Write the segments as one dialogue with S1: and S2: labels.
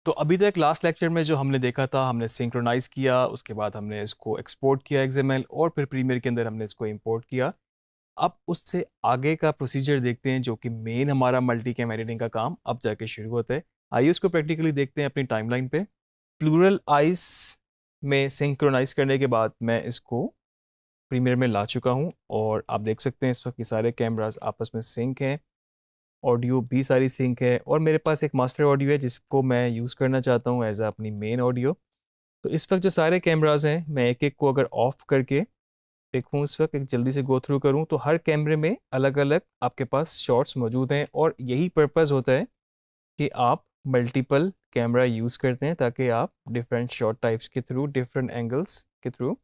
S1: तो अभी तक लास्ट लेक्चर में जो हमने देखा था, हमने सिंक्रोनाइज किया, उसके बाद हमने इसको एक्सपोर्ट किया XML और फिर प्रीमियर के अंदर हमने इसको इंपोर्ट किया। अब उससे आगे का प्रोसीजर देखते हैं जो कि मेन हमारा मल्टी कैम एडिटिंग का काम अब जाके शुरू होता है। आइए उसको प्रैक्टिकली देखते हैं अपनी टाइमलाइन पे। प्लूरल आइस में सिंक्रोनाइज करने के बाद मैं इसको प्रीमियर में ला चुका हूँ और आप देख सकते हैं इस वक्त ये सारे कैमरास आपस में सिंक हैं, ऑडियो भी सारी सिंक है और मेरे पास एक मास्टर ऑडियो है जिसको मैं यूज़ करना चाहता हूँ एज अपनी मेन ऑडियो। तो इस वक्त जो सारे कैमरास हैं मैं एक एक को अगर ऑफ करके देखूँ, इस वक्त एक जल्दी से गो थ्रू करूँ तो हर कैमरे में अलग अलग आपके पास शॉट्स मौजूद हैं और यही पर्पज़ होता है कि आप मल्टीपल कैमरा यूज़ करते हैं ताकि आप डिफरेंट शॉट टाइप्स के थ्रू, डिफरेंट एंगल्स के थ्रू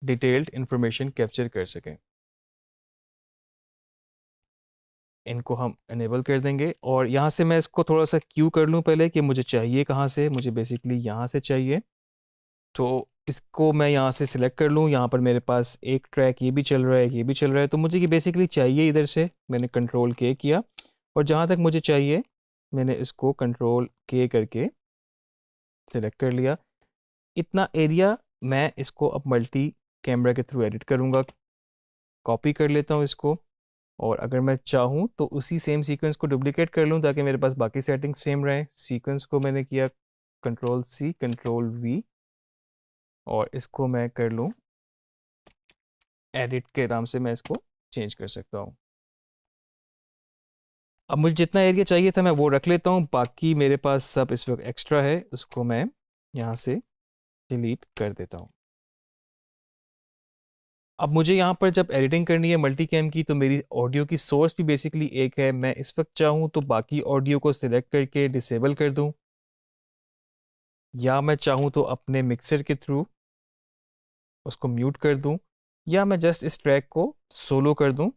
S1: डिटेल्ड इंफॉर्मेशन कैप्चर कर सकें। इनको हम इनेबल कर देंगे और यहाँ से मैं इसको थोड़ा सा क्यू कर लूँ पहले कि मुझे चाहिए कहाँ से। मुझे बेसिकली यहाँ से चाहिए, तो इसको मैं यहाँ से सिलेक्ट कर लूँ। यहाँ पर मेरे पास एक ट्रैक ये भी चल रहा है, ये भी चल रहा है, तो मुझे ये बेसिकली चाहिए इधर से। मैंने कंट्रोल के किया और जहाँ तक मुझे चाहिए मैंने इसको कंट्रोल के करके सिलेक्ट कर लिया। इतना एरिया मैं इसको अब मल्टी कैमरा के थ्रू एडिट करूँगा। कॉपी कर लेता हूँ इसको और अगर मैं चाहूँ तो उसी सेम सीक्वेंस को डुप्लीकेट कर लूँ ताकि मेरे पास बाकी सेटिंग्स सेम रहे। सीक्वेंस को मैंने किया कंट्रोल C कंट्रोल V और इसको मैं कर लूँ एडिट के नाम से, मैं इसको चेंज कर सकता हूँ। अब मुझे जितना एरिया चाहिए था मैं वो रख लेता हूँ, बाकी मेरे पास सब इस वक्त एक्स्ट्रा है, उसको मैं यहाँ से डिलीट कर देता हूँ। अब मुझे यहाँ पर जब एडिटिंग करनी है मल्टी कैम की तो मेरी ऑडियो की सोर्स भी बेसिकली एक है। मैं इस वक्त चाहूँ तो बाकी ऑडियो को सिलेक्ट करके डिसेबल कर दूँ या मैं चाहूँ तो अपने मिक्सर के थ्रू उसको म्यूट कर दूँ या मैं जस्ट इस ट्रैक को सोलो कर दूँ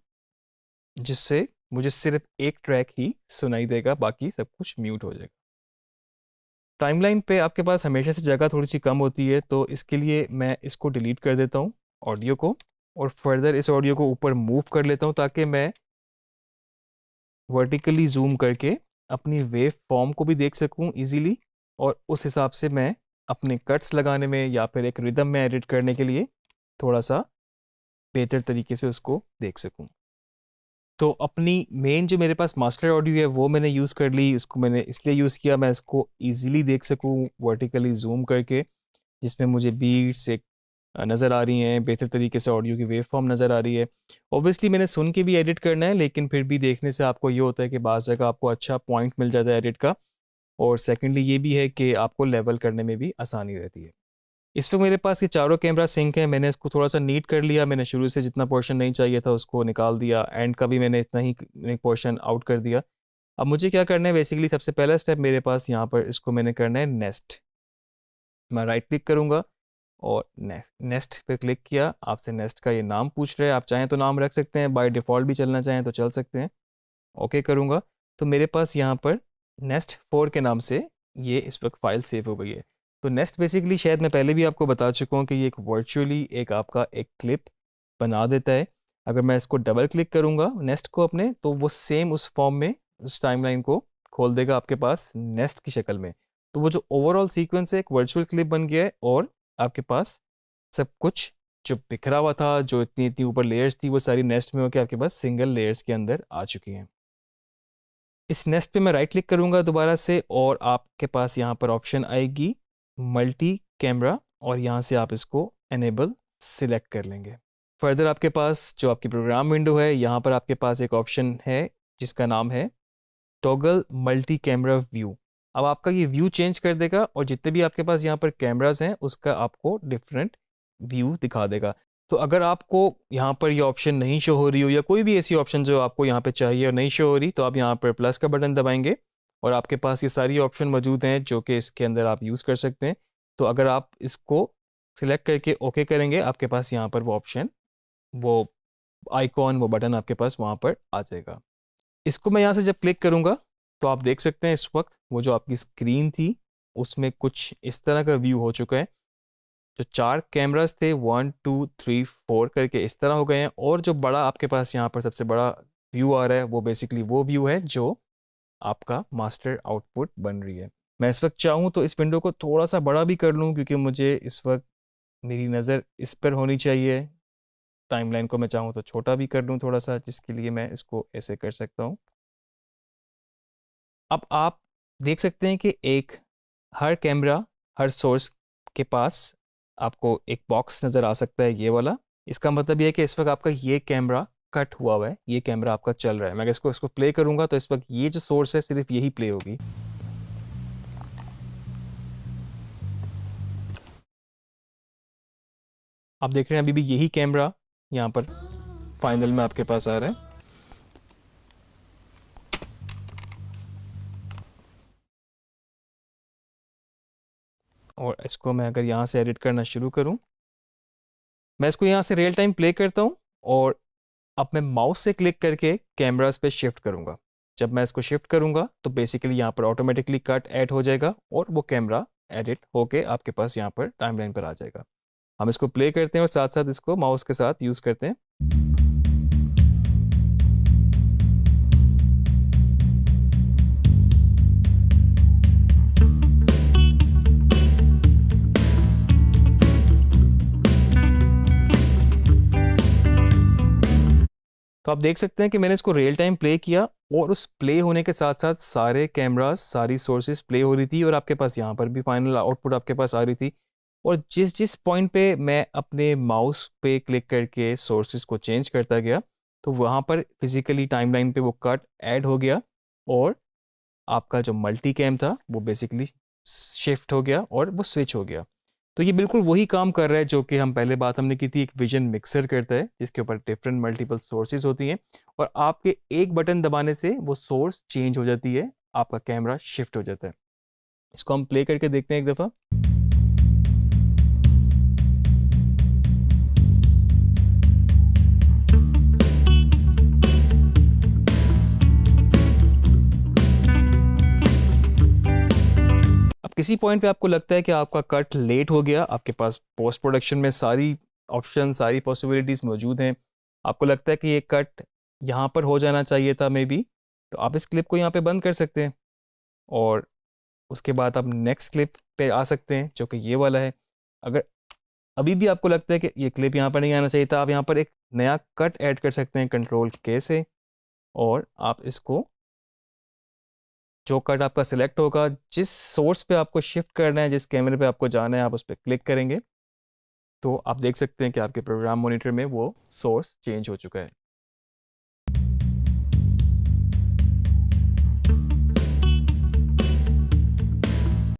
S1: जिससे मुझे सिर्फ एक ट्रैक ही सुनाई देगा, बाकी सब कुछ म्यूट हो जाएगा। टाइमलाइन पे आपके पास हमेशा से जगह थोड़ी सी कम होती है तो इसके लिए मैं इसको डिलीट कर देता हूँ ऑडियो को और फर्दर इस ऑडियो को ऊपर मूव कर लेता हूँ ताकि मैं वर्टिकली जूम करके अपनी वेव फॉर्म को भी देख सकूँ इजीली और उस हिसाब से मैं अपने कट्स लगाने में या फिर एक रिदम में एडिट करने के लिए थोड़ा सा बेहतर तरीके से उसको देख सकूँ। तो अपनी मेन जो मेरे पास मास्टर ऑडियो है वो मैंने यूज़ कर ली। उसको मैंने इसलिए यूज़ किया मैं इसको ईजिली देख सकूँ वर्टिकली जूम करके, जिसमें मुझे बीट्स एक नज़र आ रही हैं, बेहतर तरीके से ऑडियो की वेव फॉर्म नज़र आ रही है। ऑब्वियसली मैंने सुन के भी एडिट करना है लेकिन फिर भी देखने से आपको ये होता है कि बाज़ जगह आपको अच्छा पॉइंट मिल जाता है एडिट का और सेकेंडली ये भी है कि आपको लेवल करने में भी आसानी रहती है। इस वक्त मेरे पास ये चारों कैमरा सिंक है। मैंने इसको थोड़ा सा नीट कर लिया। मैंने शुरू से जितना पोर्शन नहीं चाहिए था उसको निकाल दिया, एंड का भी मैंने इतना ही पोर्शन आउट कर दिया। अब मुझे क्या करना है, बेसिकली सबसे पहला स्टेप मेरे पास यहाँ पर इसको मैंने करना है नेस्ट। मैं राइट क्लिक करूँगा और नेस्ट पे क्लिक किया। आपसे नेस्ट का ये नाम पूछ रहे हैं, आप चाहें तो नाम रख सकते हैं, बाय डिफ़ॉल्ट भी चलना चाहें तो चल सकते हैं। ओके करूँगा तो मेरे पास यहाँ पर नेस्ट 4 के नाम से ये इस वक्त फाइल सेव हो गई है। तो नेस्ट बेसिकली शायद मैं पहले भी आपको बता चुका हूँ कि ये एक वर्चुअली एक आपका एक क्लिप बना देता है। अगर मैं इसको डबल क्लिक करूँगा नेस्ट को अपने, तो वो सेम उस फॉर्म में उस टाइमलाइन को खोल देगा आपके पास नेस्ट की शक्ल में। तो वो जो ओवरऑल सीक्वेंस है एक वर्चुअल क्लिप बन गया है और आपके पास सब कुछ जो बिखरा हुआ था, जो इतनी इतनी ऊपर लेयर्स थी, वो सारी नेस्ट में होकर आपके पास सिंगल लेयर्स के अंदर आ चुकी हैं। इस नेस्ट पे मैं राइट क्लिक करूंगा दोबारा से और आपके पास यहाँ पर ऑप्शन आएगी मल्टी कैमरा और यहाँ से आप इसको एनेबल सिलेक्ट कर लेंगे। फर्दर आपके पास जो आपकी प्रोग्राम विंडो है यहाँ पर आपके पास एक ऑप्शन है जिसका नाम है टॉगल मल्टी कैमरा व्यू। अब आपका ये व्यू चेंज कर देगा और जितने भी आपके पास यहाँ पर कैमरास हैं उसका आपको डिफरेंट व्यू दिखा देगा। तो अगर आपको यहाँ पर ये ऑप्शन नहीं शो हो रही हो या कोई भी ऐसी ऑप्शन जो आपको यहाँ पे चाहिए और नहीं शो हो रही, तो आप यहाँ पर प्लस का बटन दबाएंगे और आपके पास ये सारी ऑप्शन मौजूद हैं जो कि इसके अंदर आप यूज़ कर सकते हैं। तो अगर आप इसको सिलेक्ट करके ओके करेंगे आपके पास यहाँ पर वो ऑप्शन, वो आइकॉन, वो बटन आपके पास वहाँ पर आ जाएगा। इसको मैं यहाँ से जब क्लिक करूँगा तो आप देख सकते हैं इस वक्त वो जो आपकी स्क्रीन थी उसमें कुछ इस तरह का व्यू हो चुका है। जो 4 कैमरास थे 1 2 3 4 करके इस तरह हो गए हैं और जो बड़ा आपके पास यहाँ पर सबसे बड़ा व्यू आ रहा है वो बेसिकली वो व्यू है जो आपका मास्टर आउटपुट बन रही है। मैं इस वक्त चाहूँ तो इस विंडो को थोड़ा सा बड़ा भी कर लूँ, क्योंकि मुझे इस वक्त मेरी नज़र इस पर होनी चाहिए। टाइमलाइन को मैं चाहूँ तो छोटा भी कर लूँ थोड़ा सा, जिसके लिए मैं इसको ऐसे कर सकता हूँ। अब आप देख सकते हैं कि हर कैमरा, हर सोर्स के पास आपको एक बॉक्स नज़र आ सकता है, ये वाला। इसका मतलब ये है कि इस वक्त आपका ये कैमरा कट हुआ है, ये कैमरा आपका चल रहा है। मैं अगर इसको प्ले करूँगा तो इस वक्त ये जो सोर्स है सिर्फ यही प्ले होगी। आप देख रहे हैं अभी भी यही कैमरा यहाँ पर फाइनल में आपके पास आ रहा है। और इसको मैं अगर यहाँ से एडिट करना शुरू करूँ, मैं इसको यहाँ से रियल टाइम प्ले करता हूँ और अब मैं माउस से क्लिक करके कैमरास पे शिफ्ट करूँगा। जब मैं इसको शिफ्ट करूँगा तो बेसिकली यहाँ पर ऑटोमेटिकली कट ऐड हो जाएगा और वो कैमरा एडिट होके आपके पास यहाँ पर टाइमलाइन पर आ जाएगा। हम इसको प्ले करते हैं और साथ साथ इसको माउस के साथ यूज़ करते हैं। तो आप देख सकते हैं कि मैंने इसको रियल टाइम प्ले किया और उस प्ले होने के साथ साथ सारे कैमरास, सारी सोर्सेज प्ले हो रही थी और आपके पास यहाँ पर भी फाइनल आउटपुट आपके पास आ रही थी। और जिस जिस पॉइंट पे मैं अपने माउस पे क्लिक करके सोर्सेज को चेंज करता गया, तो वहाँ पर फिजिकली टाइमलाइन पे वो कट ऐड हो गया और आपका जो मल्टी कैम था वो बेसिकली शिफ्ट हो गया और वो स्विच हो गया। तो ये बिल्कुल वही काम कर रहा है जो कि हम पहले बात हमने की थी, एक विजन मिक्सर करता है जिसके ऊपर डिफरेंट मल्टीपल सोर्सेज होती हैं और आपके एक बटन दबाने से वो सोर्स चेंज हो जाती है, आपका कैमरा शिफ्ट हो जाता है। इसको हम प्ले करके देखते हैं एक दफ़ा। अब किसी पॉइंट पे आपको लगता है कि आपका कट लेट हो गया, आपके पास पोस्ट प्रोडक्शन में सारी ऑप्शन, सारी पॉसिबिलिटीज़ मौजूद हैं, आपको लगता है कि ये कट यहाँ पर हो जाना चाहिए था मे बी, तो आप इस क्लिप को यहाँ पे बंद कर सकते हैं और उसके बाद आप नेक्स्ट क्लिप पे आ सकते हैं जो कि ये वाला है। अगर अभी भी आपको लगता है कि ये क्लिप यहाँ पर नहीं आना चाहिए था, आप यहाँ पर एक नया कट ऐड कर सकते हैं कंट्रोल के से और आप इसको, जो कट आपका सिलेक्ट होगा, जिस सोर्स पे आपको शिफ्ट करना है, जिस कैमरे पे आपको जाना है, आप उस पर क्लिक करेंगे तो आप देख सकते हैं कि आपके प्रोग्राम मॉनिटर में वो सोर्स चेंज हो चुका है।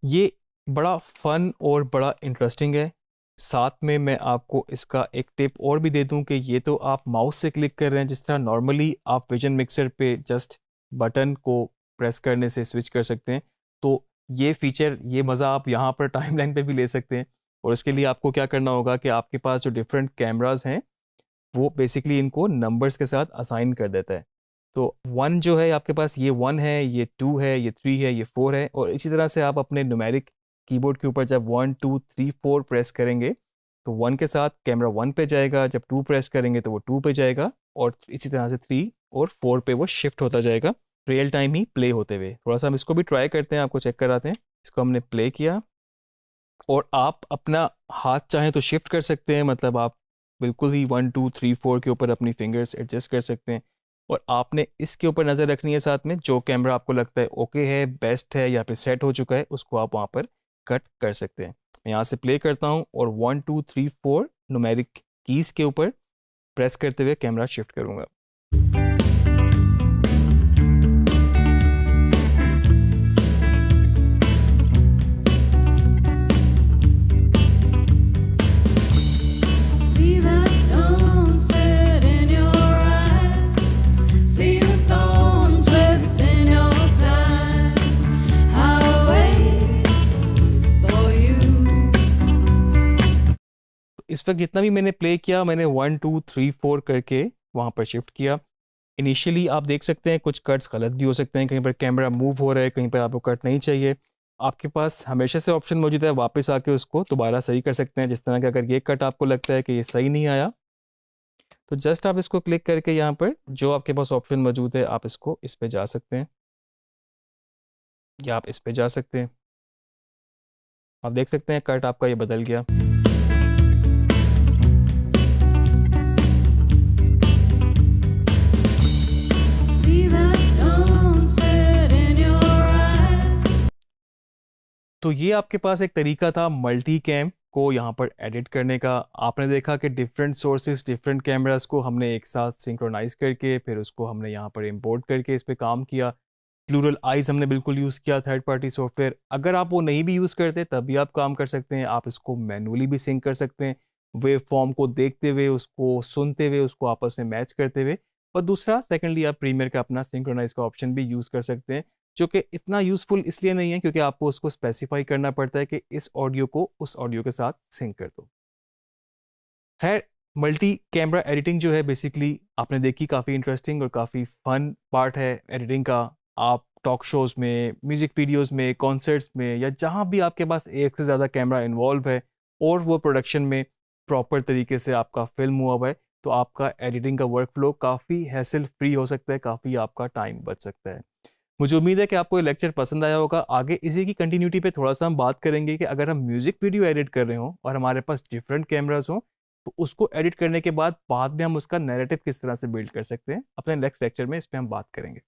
S1: ये बड़ा फन और बड़ा इंटरेस्टिंग है। साथ में मैं आपको इसका एक टिप और भी दे दूं कि ये तो आप माउस से क्लिक कर रहे हैं, जिस तरह नॉर्मली आप विजन मिक्सर पे जस्ट बटन को प्रेस करने से स्विच कर सकते हैं, तो ये फीचर, ये मज़ा आप यहाँ पर टाइमलाइन पे भी ले सकते हैं। और इसके लिए आपको क्या करना होगा कि आपके पास जो डिफरेंट कैमरास हैं वो बेसिकली इनको नंबर्स के साथ असाइन कर देता है। तो 1 जो है आपके पास, ये 1 है, ये 2 है, ये 3 है, ये 4 है और इसी तरह से आप अपने न्यूमेरिक कीबोर्ड के ऊपर जब 1 2 3 4 प्रेस करेंगे तो 1 के साथ कैमरा 1 पे जाएगा, जब 2 प्रेस करेंगे तो वो 2 पे जाएगा और इसी तरह से 3 और 4 पे वो शिफ्ट होता जाएगा, रियल टाइम ही प्ले होते हुए। थोड़ा सा हम इसको भी ट्राई करते हैं, आपको चेक कराते हैं। इसको हमने प्ले किया और आप अपना हाथ चाहें तो शिफ्ट कर सकते हैं, मतलब आप बिल्कुल ही 1 2 3 4 के ऊपर अपनी फिंगर्स एडजस्ट कर सकते हैं और आपने इसके ऊपर नज़र रखनी है साथ में, जो कैमरा आपको लगता है ओके है, बेस्ट है या फिर सेट हो चुका है, उसको आप वहाँ पर कट कर सकते हैं। मैं यहाँ से प्ले करता हूँ और 1 2 3 4 न्यूमेरिक कीज़ के ऊपर प्रेस करते हुए कैमरा शिफ्ट करूँगा।
S2: See the sunset in your eyes. See the thorn twist in your side. I'll wait for you.
S1: इस वक्त जितना भी मैंने प्ले किया, मैंने 1 2 3 4 करके वहाँ पर शिफ्ट किया। इनिशियली आप देख सकते हैं कुछ कट्स गलत भी हो सकते हैं, कहीं पर कैमरा मूव हो रहा है, कहीं पर आपको कट नहीं चाहिए। आपके पास हमेशा से ऑप्शन मौजूद है, वापस आके उसको दोबारा सही कर सकते हैं। जिस तरह का अगर ये कट आपको लगता है कि ये सही नहीं आया तो जस्ट आप इसको क्लिक करके यहाँ पर जो आपके पास ऑप्शन मौजूद है आप इसको इस पे जा सकते हैं या आप इस पे जा सकते हैं। आप देख सकते हैं कट आपका ये बदल गया।
S2: See the sunset in your eyes.
S1: तो ये आपके पास एक तरीका था मल्टी कैम को यहाँ पर एडिट करने का। आपने देखा कि डिफरेंट सोर्सेज, डिफरेंट कैमरास को हमने एक साथ सिंक्रोनाइज करके फिर उसको हमने यहाँ पर इंपोर्ट करके इस पे काम किया। प्लूरल आइज हमने बिल्कुल यूज़ किया थर्ड पार्टी सॉफ्टवेयर। अगर आप वो नहीं भी यूज़ करते तब भी आप काम कर सकते हैं। आप इसको मैनुअली भी सिंक कर सकते हैं, वेव फॉर्म को देखते हुए, उसको सुनते हुए, उसको आपस में मैच करते हुए। और दूसरा सेकेंडली आप प्रीमियर का अपना सिंक्रोनाइज का ऑप्शन भी यूज़ कर सकते हैं, जो कि इतना यूज़फुल इसलिए नहीं है क्योंकि आपको उसको स्पेसिफाई करना पड़ता है कि इस ऑडियो को उस ऑडियो के साथ सिंक कर दो। खैर, मल्टी कैमरा एडिटिंग जो है बेसिकली आपने देखी, काफ़ी इंटरेस्टिंग और काफ़ी फन पार्ट है एडिटिंग का। आप टॉक शोज़ में, म्यूज़िक वीडियोज़ में, कॉन्सर्ट्स में या जहाँ भी आपके पास एक से ज़्यादा कैमरा इन्वॉल्व है और वो प्रोडक्शन में प्रॉपर तरीके से आपका फिल्म हुआ हुआ है, तो आपका एडिटिंग का वर्क फ्लो काफ़ी हैसल फ्री हो सकता है, काफ़ी आपका टाइम बच सकता है। मुझे उम्मीद है कि आपको ये लेक्चर पसंद आया होगा। आगे इसी की कंटिन्यूटी पे थोड़ा सा हम बात करेंगे कि अगर हम म्यूज़िक वीडियो एडिट कर रहे हों और हमारे पास डिफरेंट कैमरास हों, तो उसको एडिट करने के बाद में हम उसका नैरेटिव किस तरह से बिल्ड कर सकते हैं। अपने नेक्स्ट लेक्चर में इस पे हम बात करेंगे।